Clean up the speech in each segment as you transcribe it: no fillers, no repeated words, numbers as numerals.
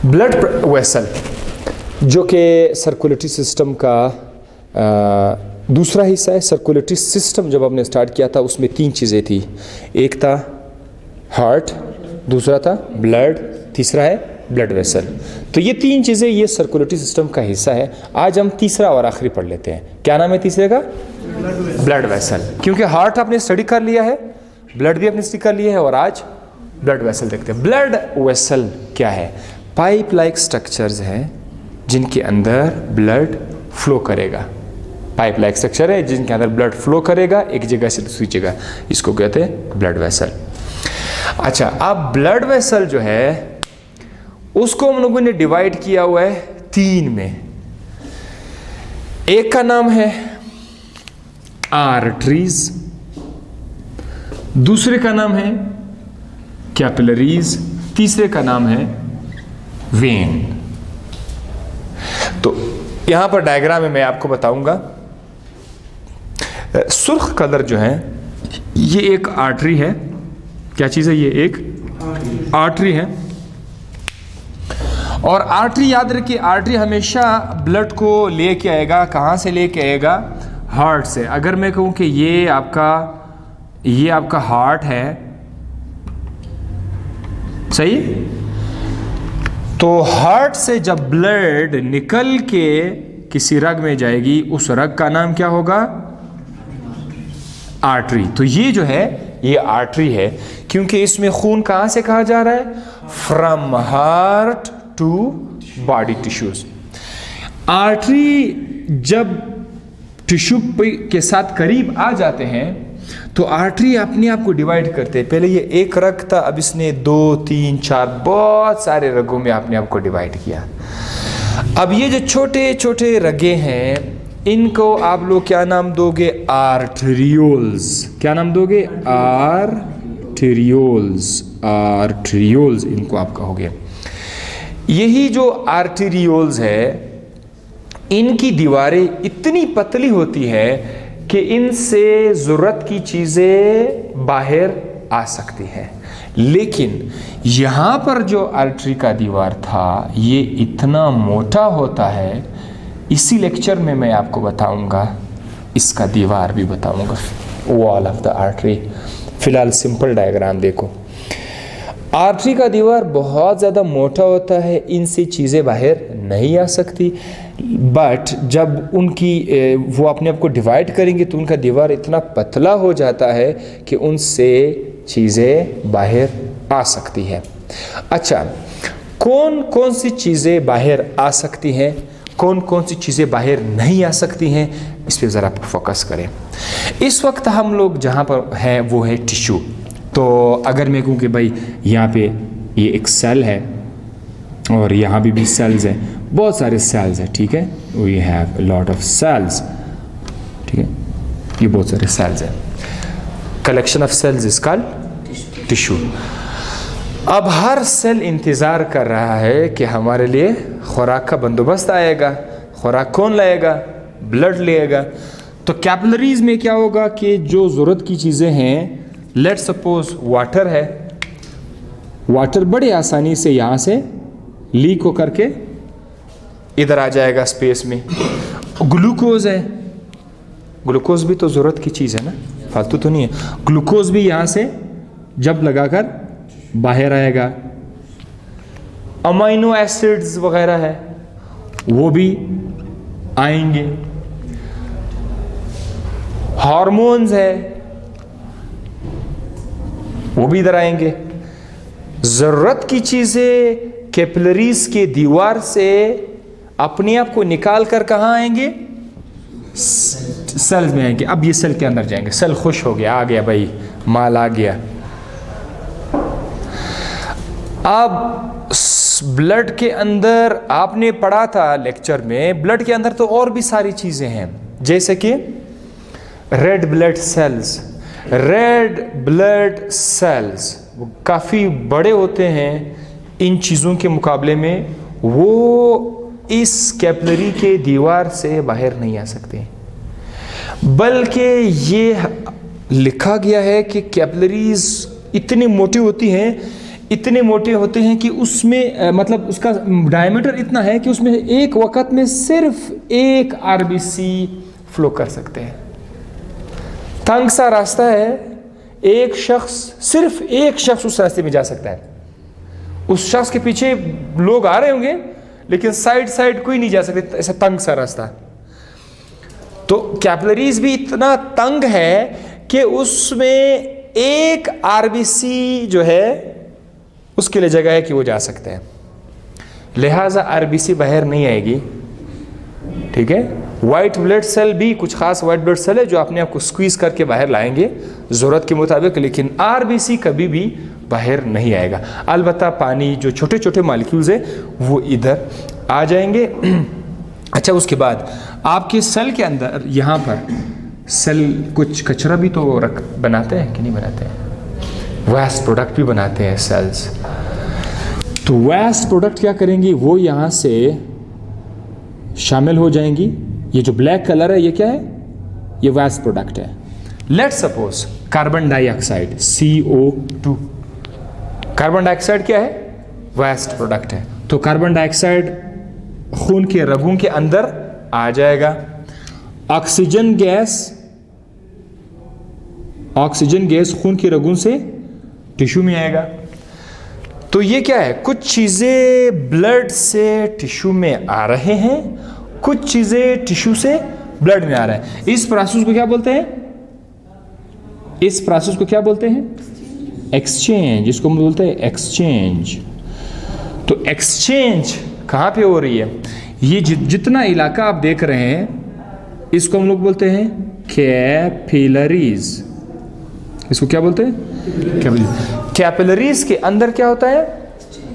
Blood vessel जो कि circulatory system का दूसरा हिस्सा है। सर्कुलेटरी सिस्टम जब हमने स्टार्ट किया था उसमें 3 चीज़ें थी, एक था हार्ट, दूसरा था ब्लड, तीसरा है ब्लड वेसल। तो ये 3 चीज़ें ये सर्कुलेटरी सिस्टम का हिस्सा है। आज हम तीसरा और आखिरी पढ़ लेते हैं। क्या नाम है तीसरे का? Blood vessel. क्योंकि हार्ट आपने स्टडी कर लिया है, ब्लड भी आपने स्टडी कर लिया है, और आज ब्लड वेसल देखते हैं। ब्लड वेसल क्या है? पाइप लाइक स्ट्रक्चर्स हैं जिनके अंदर ब्लड फ्लो करेगा। पाइप लाइक स्ट्रक्चर है जिनके अंदर ब्लड फ्लो करेगा एक जगह से दूसरी जगह, इसको कहते हैं ब्लड वेसल। अच्छा, अब ब्लड वेसल जो है उसको हम लोगों ने डिवाइड किया हुआ है 3 में। एक का नाम है आर्टरीज, दूसरे का नाम है कैपिलरीज, तीसरे का नाम है वेन। तो यहां पर डायग्राम में मैं आपको बताऊंगा। सुर्ख कलर जो है ये एक आर्टरी है। क्या चीज है? ये एक आर्टरी है। और आर्टरी याद रखिए, आर्टरी हमेशा ब्लड को लेके आएगा। कहां से लेके आएगा? हार्ट से। अगर मैं कहूं कि ये आपका हार्ट है, सही, तो हार्ट से जब ब्लड निकल के किसी रग में जाएगी, उस रग का नाम क्या होगा? आर्टरी। तो ये जो है ये आर्टरी है, क्योंकि इसमें खून कहां से कहा जा रहा है? From heart to body tissues. Artery जब टिश्यू के साथ करीब आ जाते हैं तो आर्टरी अपने आप को डिवाइड करते हैं। पहले ये एक रग था, अब इसने 2, 3, 4 बहुत सारे रगों में अपने आप को डिवाइड किया। अब ये जो छोटे छोटे रगे हैं इनको आप लोग क्या नाम दोगे? आर्टेरियोल्स। क्या नाम दोगे? आर्टेरियोल्स। आर्टेरियोल्स इनको आप कहोगे। यही जो आर्टेरियोल्स है इनकी दीवारें इतनी पतली होती है कि इनसे ज़रूरत की चीज़ें बाहर आ सकती हैं। लेकिन यहाँ पर जो आर्टरी का दीवार था ये इतना मोटा होता है, इसी लेक्चर में मैं आपको बताऊंगा, इसका दीवार भी बताऊंगा, वॉल ऑफ द आर्टरी। फिलहाल सिंपल डायग्राम देखो। आर्टरी का दीवार बहुत ज़्यादा मोटा होता है, इनसे चीज़ें बाहर नहीं आ सकती। बट जब वो अपने आप को डिवाइड करेंगे तो उनका दीवार इतना पतला हो जाता है कि उनसे चीज़ें बाहर आ सकती है। अच्छा, कौन कौन सी चीज़ें बाहर आ सकती हैं, कौन कौन सी चीज़ें बाहर नहीं आ सकती हैं, इस पर ज़रा फोकस करें। इस वक्त हम लोग जहाँ पर हैं वो है टिश्यू। तो अगर मैं कहूँ कि भाई यहाँ पे ये एक सेल है और यहाँ भी सेल्स हैं, बहुत सारे सेल्स हैं, ठीक है, we have lot of cells, ठीक है, ये बहुत सारे सेल्स हैं। Collection of cells is called tissue. अब हर सेल इंतज़ार कर रहा है कि हमारे लिए खुराक का बंदोबस्त आएगा। खुराक कौन लाएगा? ब्लड लेगा। तो कैपिलरीज में क्या होगा कि जो ज़रूरत की चीज़ें हैं, लेट्स सपोज वाटर है, वाटर बड़ी आसानी से यहाँ से लीक हो करके इधर आ जाएगा स्पेस में। ग्लूकोज है, ग्लूकोज भी तो ज़रूरत की चीज़ है ना, फालतू तो नहीं है। ग्लूकोज भी यहाँ से जब लगाकर बाहर आएगा। अमाइनो एसिड्स वगैरह है वो भी आएंगे। हार्मोन्स है वो भी इधर आएंगे। ज़रूरत की चीज़ें कैपिलरीज के दीवार से अपने आप को निकाल कर कहाँ आएंगे? सेल्स में आएंगे। अब ये सेल के अंदर जाएंगे। सेल खुश हो गया, आ गया भाई, माल आ गया। अब ब्लड के अंदर आपने पढ़ा था लेक्चर में, ब्लड के अंदर तो और भी सारी चीज़ें हैं, जैसे कि red blood cells. Red blood cells काफ़ी बड़े होते हैं इन चीज़ों के मुकाबले में, वो इस कैपिलरी के दीवार से बाहर नहीं आ सकते। बल्कि ये लिखा गया है कि कैपिलरीज इतनी मोटी होती हैं, इतने मोटे होते हैं कि उसमें मतलब उसका डायमीटर इतना है कि उसमें एक वक्त में सिर्फ एक आरबीसी फ्लो कर सकते हैं। तंग सा रास्ता है, सिर्फ एक शख्स उस रास्ते में जा सकता है। उस शख्स के पीछे लोग आ रहे होंगे लेकिन साइड कोई नहीं जा सकते, ऐसा तंग सा रास्ता। तो कैपिलरीज भी इतना तंग है कि उसमें एक आरबीसी जो है उसके लिए जगह है कि वो जा सकते हैं, लिहाजा आरबीसी बाहर नहीं आएगी। ठीक है, वाइट ब्लड सेल भी कुछ खास वाइट ब्लड सेल है जो अपने आप को स्क्वीज करके बाहर लाएंगे ज़रूरत के मुताबिक, लेकिन आरबीसी कभी भी बाहर नहीं आएगा। अलबत्ता पानी जो छोटे छोटे मॉलिक्यूल्स है वो इधर आ जाएंगे। अच्छा, उसके बाद आपके सेल के अंदर यहाँ पर सेल कुछ कचरा भी तो बनाते हैं कि नहीं बनाते हैं? वेस्ट प्रोडक्ट भी बनाते हैं सेल्स। तो वेस्ट प्रोडक्ट क्या करेंगी, वो यहाँ से शामिल हो जाएंगी। ये जो ब्लैक कलर है ये क्या है? ये वेस्ट प्रोडक्ट है। Let's suppose carbon dioxide CO2। Carbon dioxide क्या है? वेस्ट प्रोडक्ट है। तो कार्बन डाइऑक्साइड खून के रगों के अंदर आ जाएगा। ऑक्सीजन गैस खून की रगों से टिश्यू में आएगा। तो ये क्या है? कुछ चीज़ें ब्लड से टिश्यू में आ रहे हैं, कुछ चीज़ें टिश्यू से ब्लड में आ रहे हैं। इस प्रोसेस को क्या बोलते हैं? एक्सचेंज। इसको हम बोलते हैं एक्सचेंज। तो एक्सचेंज कहाँ पे हो रही है? ये जितना इलाका आप देख रहे हैं इसको हम लोग बोलते हैं कैपिलरीज। इसको क्या बोलते हैं? कैपिलरीज के अंदर क्या होता है?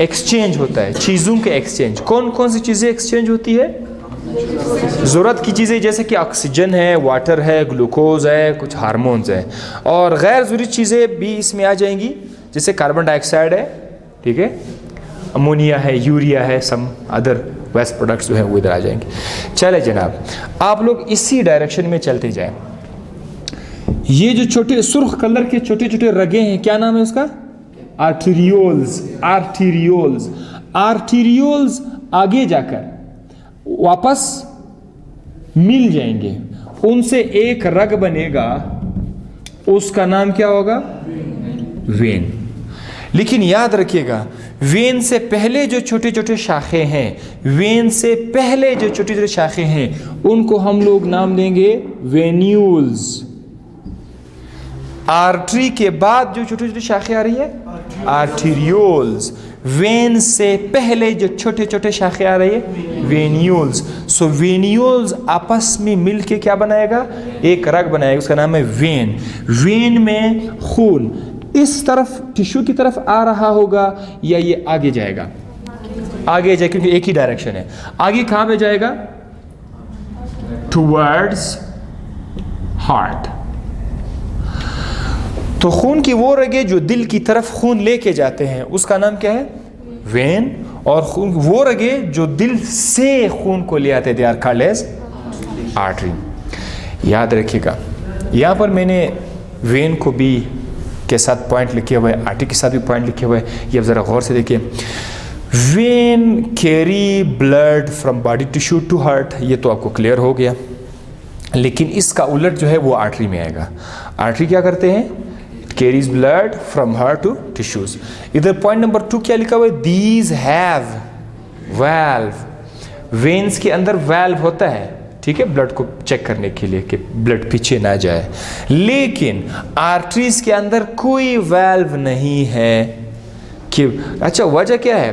एक्सचेंज होता है, चीज़ों के एक्सचेंज। कौन कौन सी चीज़ें एक्सचेंज होती है? ज़रूरत की चीज़ें जैसे कि ऑक्सीजन है, वाटर है, ग्लूकोज है, कुछ हार्मोन्स है, और गैर ज़रूरी चीज़ें भी इसमें आ जाएंगी जैसे कार्बन डाइऑक्साइड है, ठीक है, अमोनिया है, यूरिया है, सम अदर वेस्ट प्रोडक्ट्स जो है वो इधर आ जाएंगे। चले जनाब, आप लोग इसी डायरेक्शन में चलते जाएं। ये जो छोटे सुर्ख कलर के छोटे छोटे रगे हैं, क्या नाम है उसका? आर्टीरियोल्स आगे जाकर वापस मिल जाएंगे, उनसे एक रग बनेगा, उसका नाम क्या होगा? वेन। लेकिन याद रखिएगा, वेन से पहले जो छोटे छोटे शाखे हैं, उनको हम लोग नाम देंगे वेन्यूल्स। आर्टरी के बाद जो छोटे छोटे शाखे आ रही है, आर्टीरियोल्स। वेन से पहले जो छोटे छोटे शाखे आ रही है, वेन्यूल्स। सो वेन्यूल्स आपस में मिलके क्या बनाएगा? एक रग बनाएगा, उसका नाम है वेन। वेन में खून इस तरफ टिश्यू की तरफ आ रहा होगा या ये आगे जाएगा? आगे जाए, क्योंकि एक ही डायरेक्शन है। आगे कहां पे जाएगा? Towards heart. तो खून की वो रगे जो दिल की तरफ खून लेके जाते हैं उसका नाम क्या है? वेन। और खून वो रगे जो दिल से खून को ले आते हैं, they are called as artery. याद रखिएगा, यहाँ पर मैंने वेन को भी के साथ पॉइंट लिखे हुए हैं, आर्टरी के साथ भी पॉइंट लिखे हुए हैं। ये ज़रा गौर से देखिए। Vein carry blood from body tissue to heart, ये तो आपको क्लियर हो गया। लेकिन इसका उलट जो है वो आर्टरी में आएगा। आर्टरी क्या करते हैं? Carries blood from heart to tissues. इधर पॉइंट नंबर 2 क्या लिखा हुआ है? These have valve. वेन्स के अंदर वाल्व होता है, ठीक है, ब्लड को चेक करने के लिए कि ब्लड पीछे ना जाए। लेकिन आर्टरीज के अंदर कोई वाल्व नहीं है। कि अच्छा, वजह क्या है?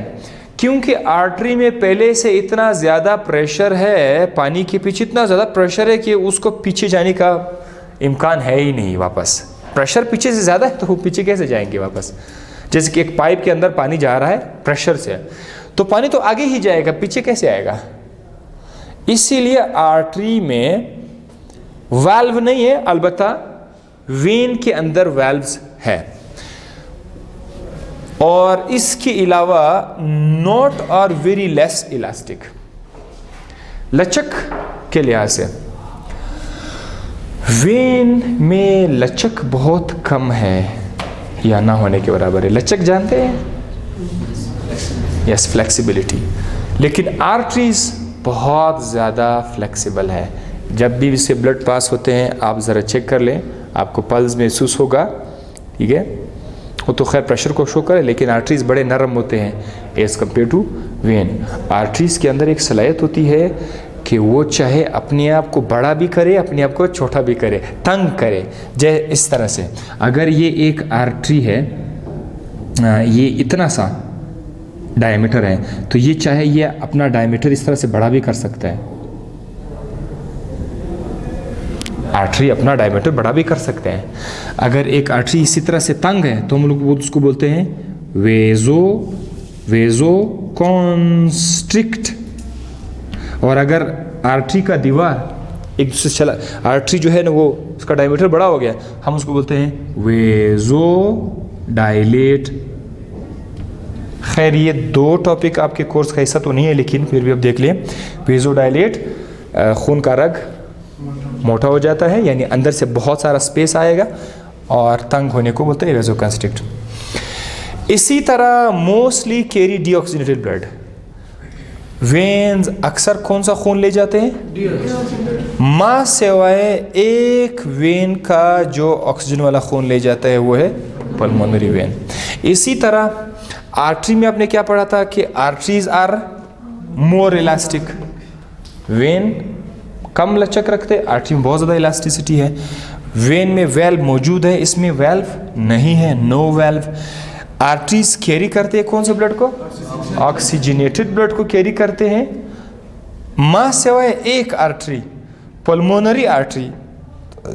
क्योंकि आर्टरी में पहले से इतना ज़्यादा प्रेशर है, पानी के पीछे इतना ज़्यादा प्रेशर है कि उसको पीछे जाने का इम्कान है ही नहीं। वापस प्रेशर पीछे से ज़्यादा है तो वो पीछे कैसे जाएंगे वापस? जैसे कि एक पाइप के अंदर पानी जा रहा है प्रेशर से, तो पानी तो आगे ही जाएगा, पीछे कैसे आएगा? इसीलिए आर्टरी में वाल्व नहीं है, अलबत्ता वेन के अंदर वाल्व्स है। और इसके अलावा नॉट और वेरी लेस इलास्टिक, लचक के लिहाज से वेन में लचक बहुत कम है या ना होने के बराबर है। लचक जानते हैं? Yes, flexibility. लेकिन आर्टरीज बहुत ज़्यादा फ्लेक्सिबल है। जब भी इससे ब्लड पास होते हैं आप ज़रा चेक कर लें, आपको पल्स महसूस होगा, ठीक है। वो तो खैर प्रेशर को शो करे, लेकिन आर्टरीज बड़े नरम होते हैं as compared to vein. Arteries के अंदर एक सलाहियत होती है कि वो चाहे अपने आप को बड़ा भी करे, अपने आप को छोटा भी करे, तंग करे। जैसे इस तरह से अगर ये एक आर्टरी है, ये इतना सा डायमीटर है, तो ये चाहे ये अपना डायमीटर इस तरह से बड़ा भी कर सकता है। आर्टरी अपना डायमीटर बड़ा भी कर सकते हैं। अगर एक आर्टरी इसी तरह से तंग है तो हम लोग उसको बोलते हैं वेजो कॉन्स्ट्रिक्ट। और अगर आर्टरी का दीवार एक दूसरे से चला, आर्टरी जो है ना वो उसका डायमीटर बड़ा हो गया, हम उसको बोलते हैं वेजो डायलेट। खैर ये दो टॉपिक आपके कोर्स का हिस्सा तो नहीं है, लेकिन फिर भी अब देख लें। वेजो डायलेट, खून का रग मोटा हो जाता है, यानी अंदर से बहुत सारा स्पेस आएगा, और तंग होने को बोलते हैं वेजो कंस्ट्रिक्ट। इसी तरह mostly carry deoxygenated blood. Veins अक्सर कौन सा खून ले जाते हैं? मां सिवाय एक वेन का जो ऑक्सीजन वाला खून ले जाता है वो है पल्मोनरी वेन। इसी तरह आर्टरी में आपने क्या पढ़ा था कि arteries are more elastic. Vein कम लचक रखते, आर्टरी में बहुत ज़्यादा इलास्टिसिटी है। वेन में वेल्व मौजूद है, इसमें वेल्व नहीं है, नो वेल्व। आर्टरीज कैरी करते हैं कौन से ब्लड को? ऑक्सीजनेटेड ब्लड को कैरी करते हैं। मां सिवाय एक आर्टरी, पल्मोनरी आर्टरी,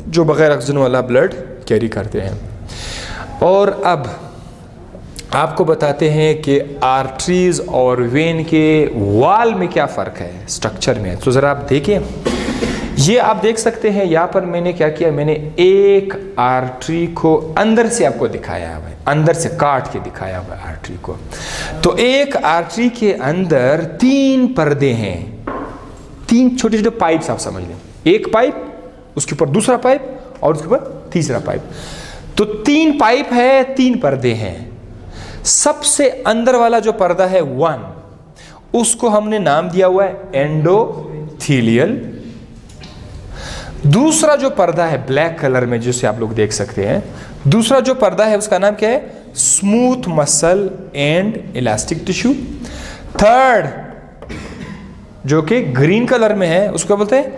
जो बगैर ऑक्सीजन वाला ब्लड कैरी करते हैं। और अब आपको बताते हैं कि आर्टरीज और वेन के वॉल में क्या फ़र्क है स्ट्रक्चर में। तो ज़रा आप देखें, ये आप देख सकते हैं यहाँ पर मैंने क्या किया, मैंने एक आर्टरी को अंदर से आपको दिखाया हुआ है, अंदर से काट के दिखाया हुआ है आर्टरी को। तो एक आर्टरी के अंदर 3 पर्दे हैं, 3 छोटे छोटे पाइप्स आप समझ लें। एक पाइप, उसके ऊपर दूसरा पाइप, और उसके ऊपर तीसरा पाइप। तो 3 पाइप है, 3 पर्दे हैं। सबसे अंदर वाला जो पर्दा है 1, उसको हमने नाम दिया हुआ है एंडोथीलियल। दूसरा जो पर्दा है ब्लैक कलर में जिसे आप लोग देख सकते हैं, दूसरा जो पर्दा है उसका नाम क्या है? Smooth muscle and elastic tissue. Third जो कि ग्रीन कलर में है उसको बोलते हैं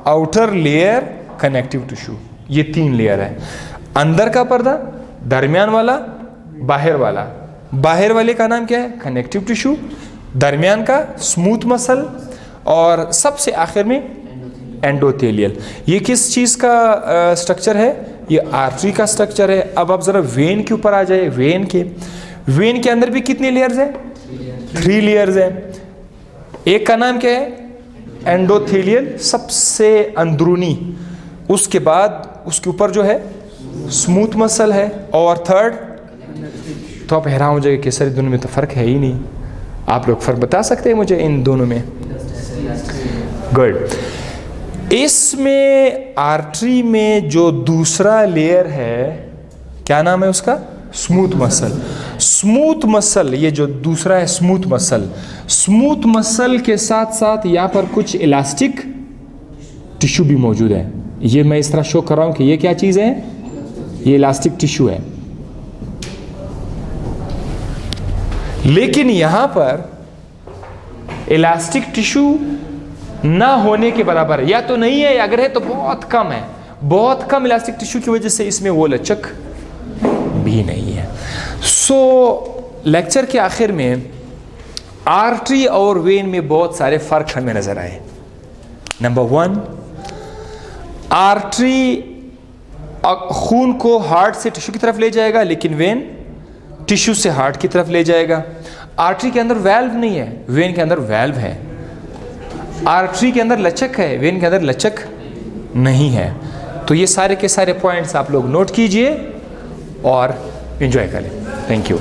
आउटर लेयर कनेक्टिव टिश्यू। ये 3 लेयर है, अंदर का पर्दा, दरमियान वाला, बाहर वाला। बाहर वाले का नाम क्या है? Connective tissue. दरमियान का स्मूथ मसल, और सबसे आखिर में एंडोथेलियल। ये किस चीज़ का स्ट्रक्चर है? ये आर्टरी का स्ट्रक्चर है। अब आप ज़रा वेन के ऊपर आ जाए। वेन के अंदर भी कितने लेयर्स हैं? 3 लेयर्स हैं। एक का नाम क्या है? एंडोथेलियल, सबसे अंदरूनी। उसके बाद उसके ऊपर जो है स्मूथ मसल है, और थर्ड, तो आप हैरान हो जाएंगे कि सर दोनों में तो फ़र्क है ही नहीं। आप लोग फ़र्क बता सकते हैं मुझे इन दोनों में? गुड। इसमें आर्टरी में जो दूसरा लेयर है क्या नाम है उसका? Smooth muscle. स्मूथ मसल, ये जो दूसरा है स्मूथ मसल, स्मूथ मसल के साथ साथ यहाँ पर कुछ इलास्टिक टिश्यू भी मौजूद है। ये मैं इस तरह शो कर रहा हूँ कि ये क्या चीज़ है? ये इलास्टिक टिश्यू है। लेकिन यहाँ पर इलास्टिक टिश्यू ना होने के बराबर है, या तो नहीं है, अगर है तो बहुत कम है। बहुत कम इलास्टिक टिश्यू की वजह से इसमें वो लचक भी नहीं है। सो लेक्चर के आखिर में आर्टरी और वेन में बहुत सारे फ़र्क हमें नज़र आए। नंबर 1, आर्टरी खून को हार्ट से टिश्यू की तरफ ले जाएगा, लेकिन वेन टिश्यू से हार्ट की तरफ ले जाएगा। आर्टरी के अंदर वैल्व नहीं है, वेन के अंदर वैल्व है। आर्टरी के अंदर लचक है, वेन के अंदर लचक नहीं है। तो ये सारे के सारे पॉइंट्स आप लोग नोट कीजिए और एंजॉय करें। Thank you.